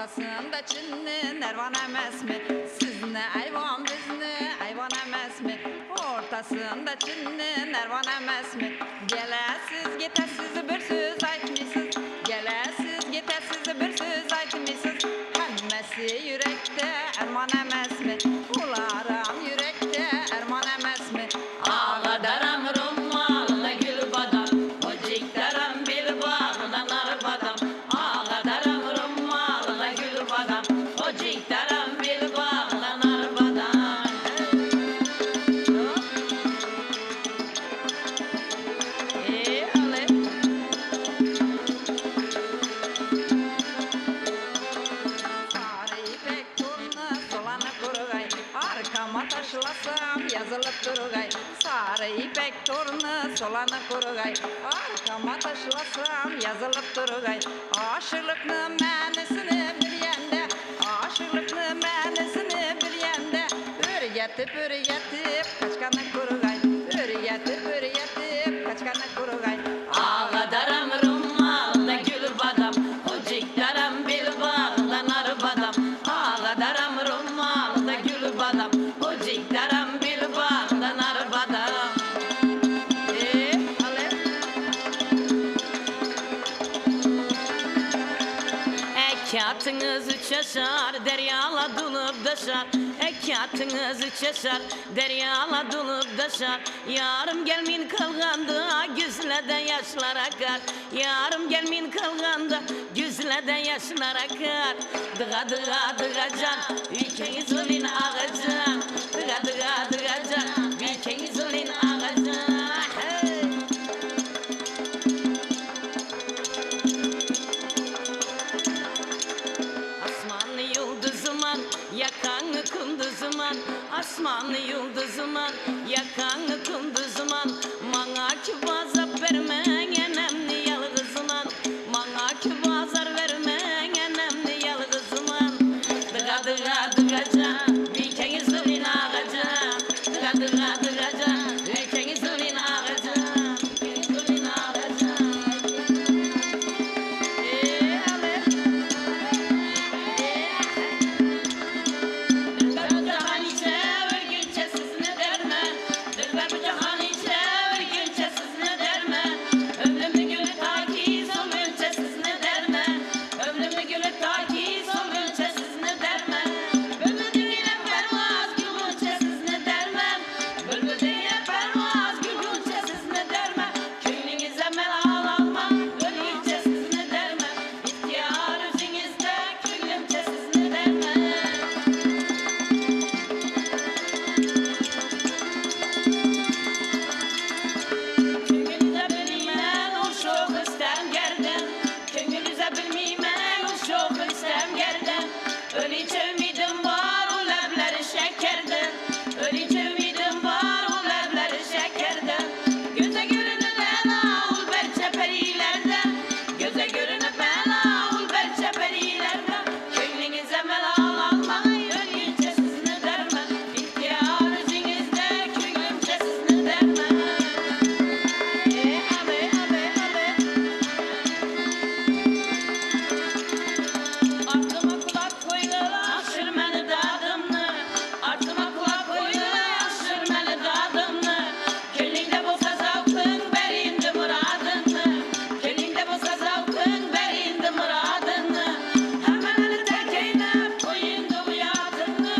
Ortasında Çinli nervan emasmi? Sizni ayvon bizni ayvon emasmi? Ortasında Çinli nervan emasmi? Gelasiz getasiz bir söz aytmaysiz. Gelasiz getasiz bir söz aytmaysiz. Hammasi yurakda armon emasmi? Ularam yurakda armon emasmi? Ağladaram rummalına gül badam, hocikdaram bir bağına nar badam. Ağladaram rummalına gül badam, hocikdaram bir bağına nar badam. Ale. Sarı ipek turna solanı kurgay, arkama taşlasam yazılıp durgay. Sarı ipek turna solanı kurgay, arkama taşlasam yazılıp durgay. Aşırlıklı menisini bilyende, aşırlıklı menisini bilyende. Örgetip kaçkanı kurgay, örgetip kaçkanı kurgay. Ağladaram rummalına gül badam, hocikdaram bir bağına nar badam. Ağladaram rummalına gül badam, hocikdaram bir bağına nar badam. Ale. Ekatınız üç yaşar, deryala dolup daşar. Ekatınız üç yaşar, deryala dolup daşar. Yarım gelmin kalganda, güzlede yaşlar akar. Yarım gelmin kalganda, güzlede yaşlar akar. Dıga dıga dıga can, ülkeniz olin ağacan. Dıga dıga dıga can, ülkeniz olin ağacan. Hey! Asmanlı yıldızıman, yakanı kunduzıman. Asmanlı yıldızıman, yakanı kunduzıman. Mana ki bazar vermen enemli yalgızıman. Mana ki bazar vermen enemli yalgızıman. Dıga dıga dıga can, ülkeniz olin ağacan. Dıga dıga dıga can, ülkeniz olin ağacan. Ülkeniz olin ağacan. Ale. Dilber bu cahan içe örgünçe siz ne derme? Dilber bu cahan içe örgünçe siz ne derme? Ömrümü gülü ta ki son ölçe siz ne derme? Ömrümü gülü ta ki son ölçe siz ne derme? Bülbül diline pervaz gülünçe siz ne derme? Bülbül diline pervaz gülünçe siz ne derme? Köylünüze melal alma ölünçe siz ne derme? İhtiyar özünüzde köylümçe siz ne derme? Köngülüze bilmem o çok istem gerden. Köngülüze bilmem o çok istem gerden. Ölünce ümidim var o lebleri şekerden. Ölünce ümidim var o lebleri şekerden. Göze görünüp ela ul berçe perilerden. Göze görünüp ela ul berçe perilerden. Köylünüze melal alma ölünce siz ne derme? İhtiyar özünüzde köylümce siz ne derme? Ale. Artıma kulak koydu aşır beni dadımlı. Artıma kulak koydu aşır beni dadımlı. Kelinde bolsa zavkın berindi muradını. Kelinde bolsa zavkın berindi muradını. Hemen eli terkeylep koyundu bu yadını.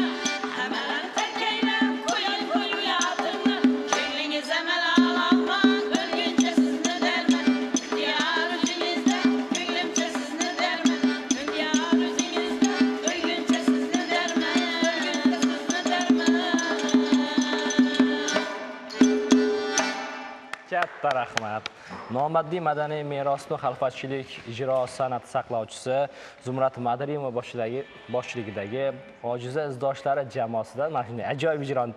Hemen eli terkeylep koyun yadını. Kelinize melal alma ölgünce siz ne derme? İhtiyar özünüzde köylümce siz ne derme? İhtiyar özünüzde ölgünce siz ne derme? Ölgünce siz ne derme? Katta rahmat. Nomoddiy madaniy merosni xalfatchilik ijro san'ati saqlovchisi Zumrat Madiriyeva boshchiligidagi ojiza izdoshlari jamoasidan mana shunday ajoyib ijroni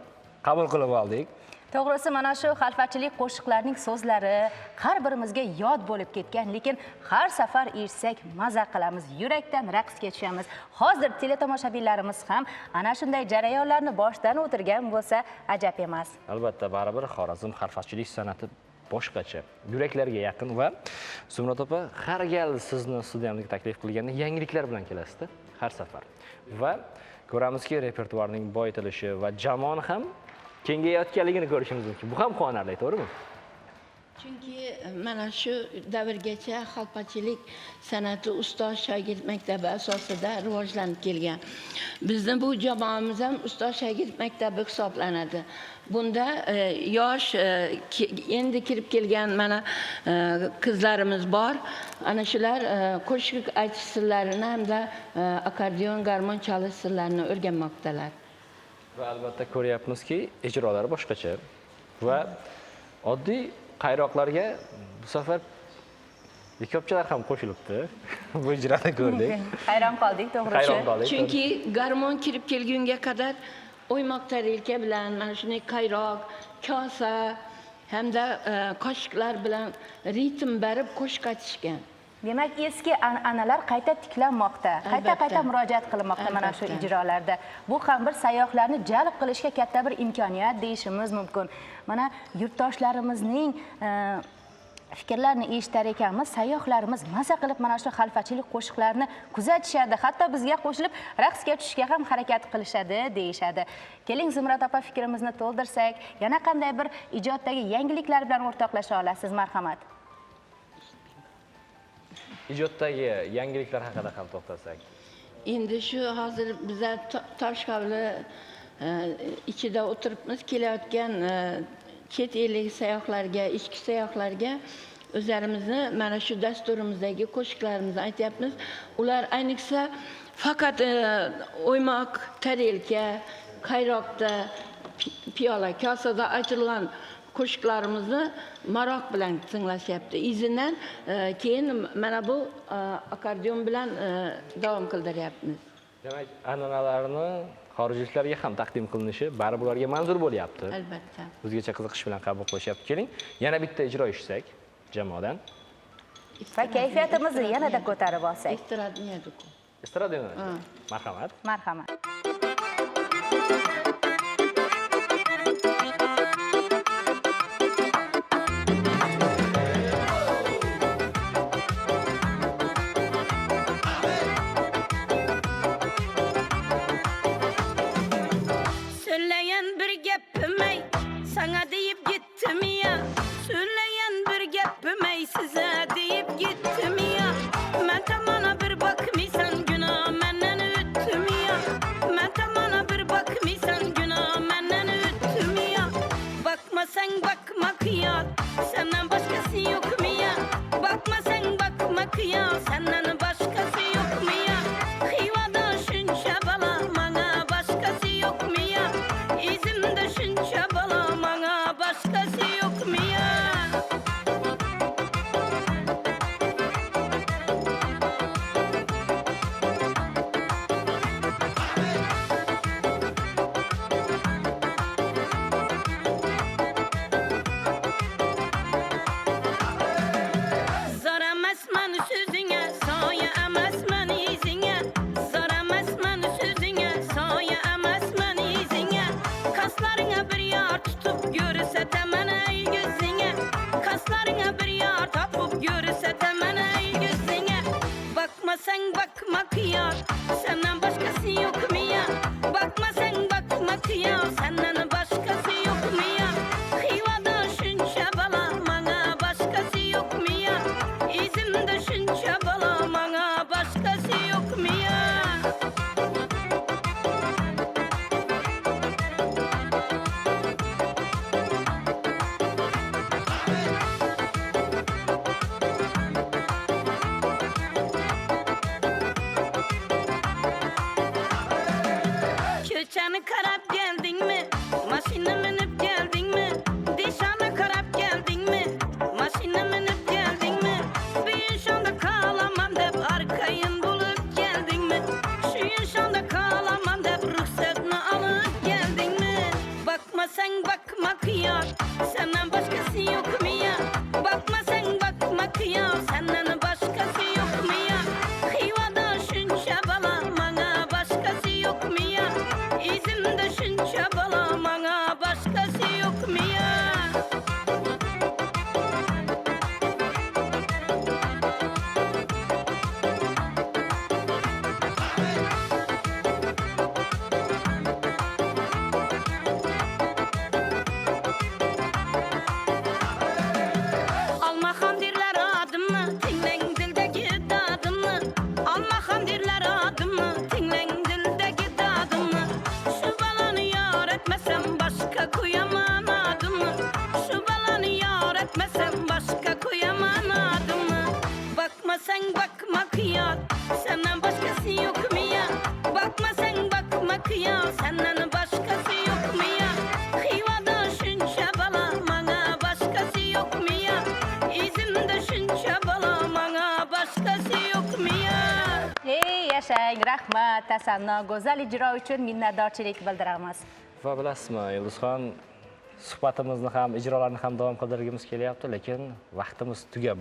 qabul qilib oldik. To'g'risi mana shu xalfatchilik qo'shiqlarining so'zlari har birimizga yod bo'lib ketgan, lekin har safar eshitsak maza qilamiz, yurakdan raqsga tushamiz. Hozir teletomoshabinlarimiz ham ana shunday jarayonlarni boshdan o'tirgan bo'lsa ajab emas. Albatta, baribir Xorazm xalfatchilik san'ati boshqacha, yuraklarga yaqin va Zumrat opa har gal sizni studiyamizga taklif qilganda yangiliklar bilan kelasiz-da. har safar. Va ko'ramizki, repertuarning boyitilishi va jamoani ham kengayayotganligini ko'rishimiz mumkin. Bu ham quvonarli, to'g'rimi? Chunki mana shu davrgacha xalpachilik san'ati ustoz shogird maktabi asosida rivojlanib kelgan. Bizning bu jamoamiz ham ustoz shogird maktabi hisoblanadi. Bunda yosh endi kirib kelgan mana qizlarimiz bor. Ana shular qo'shiq aytish sirlarini hamda akordeon, garmon chalish sirlarini o'rganmoqdalar. Va albatta ko'ryapmizki, ijrolari boshqacha va oddiy qayroqlarga bu safar likopchalar ham qo'shilibdi. Bu ijroda ko'rdik. Hayron qoldik, to'g'risi. Hayron qoldik. Chunki garmon kirib kelgunga qadar o'ymoq tarelka bilan mana shunday qayroq, kosa hamda qoshiqlar bilan ritm berib qo'shiq aytishgan. Demak, eski an'analar qayta tiklanmoqda, qayta murojaat qilinmoqda mana shu ijrolarda. Bu ham bir sayyohlarni jalb qilishga katta bir imkoniyat deyishimiz mumkin. Mana yurtdoshlarimizning fikrlarini eshitar ekanmiz, sayyohlarimiz maza qilib mana shu xalfachilik qo'shiqlarini kuzatishadi, hatto bizga qo'shilib raqsga tushishga ham harakat qilishadi deyishadi. Keling, Zumrad opa, fikrimizni to'ldirsak, yana qanday bir ijoddagi yangiliklar bilan o'rtoqlasha olasiz, marhamat. Ijoddagi yangiliklar haqida ham to'xtalsak. Endi shu hozir bizlar Toshkavli ichida o'tiribmiz, kelayotgan chet ellik sayyohlarga, ichki sayyohlarga o'zlarimizni mana shu dasturimizdagi qo'shiqlarimizni aytyapmiz. Ular ayniqsa faqat o'ymoq, tarelka, qayroqda, piyola, kosada aytilgan qo'shiqlarimizni maroq bilan tinglashyapti. Izidan keyin mana bu akordeon bilan davom qildiryapmiz. Demak, an'analarni xorijliklarga ham taqdim qilinishi baribir ularga manzur bo'lyapti. Albatta. O'zgacha qiziqish bilan qabul qilishyapti. Keling, yana bitta ijro eshitsak jamoadan. Va kayfiyatimizni yanada ko'tarib olsak. Estrada. Marhamat. Marhamat. Sana deyip gittim ya, söyleyen bir gepime size deyip gittim ya. Ben tamana bir bakmıysan günah menden üttüm ya. Ben tamana bir bakmıysan günah menden üttüm ya. Bakma sen bakmak ya, senden başkası yok mu ya? Bakma sen bakmak ya, senden başkası yok mu ya? Hivada şunca bala, bana başkası yok mu ya? İzimde şunca bala, başkası yok mu ya? Zor emasman sözüne, soya emasman izine. Zor emasman sözüne, soya emasman izine. Kaslarına bir yar tutup görürse temen ey gözüne. Kaslarına bir yar tapıp görürse temen ey gözüne. Bakma sen bakmak ya, senden başkası yok mu ya? Bakma sen bakmak ya, senden başkası yok mu ya? Hivada şunca bala, bana başkası yok mu ya? İzimde şunca bala, bana başkası yok mu ya? Köçeni karab geldin mi? Maşına minip geldin mi? Dişana karab geldin mi? Maşına minip geldin mi? Bir yaşanda kalamam dep arkayın bulup geldin mi? Şu yaşanda kalamam dep ruhsatını alıp geldin mi? Bakma sen bakmak ya, senden başkası yok mu ya? Bakma sen bakmak ya, senden başkası yok mu ya? Hivada şunca bala, bana başkası yok mu ya? İzimde şunca bala, bana başkası Bakmasan bakma kıyas, senden başkası yok mu ya? Bakmasan bakma kıyas, senden başkası yok mu ya? Xivada şunca bala, bana başkası yok mu ya? İzimde şunca bala, bana başkası yok mu ya? Ey yashang, rahmat, tasanno, go'zal ijro uchun minnatdorchilik bildiramiz. Va bilasizmi, Yulduzxon, suhbatimizni ham, ijrolarni ham davom qildirgimiz kelyapti, lekin vaqtimiz tugab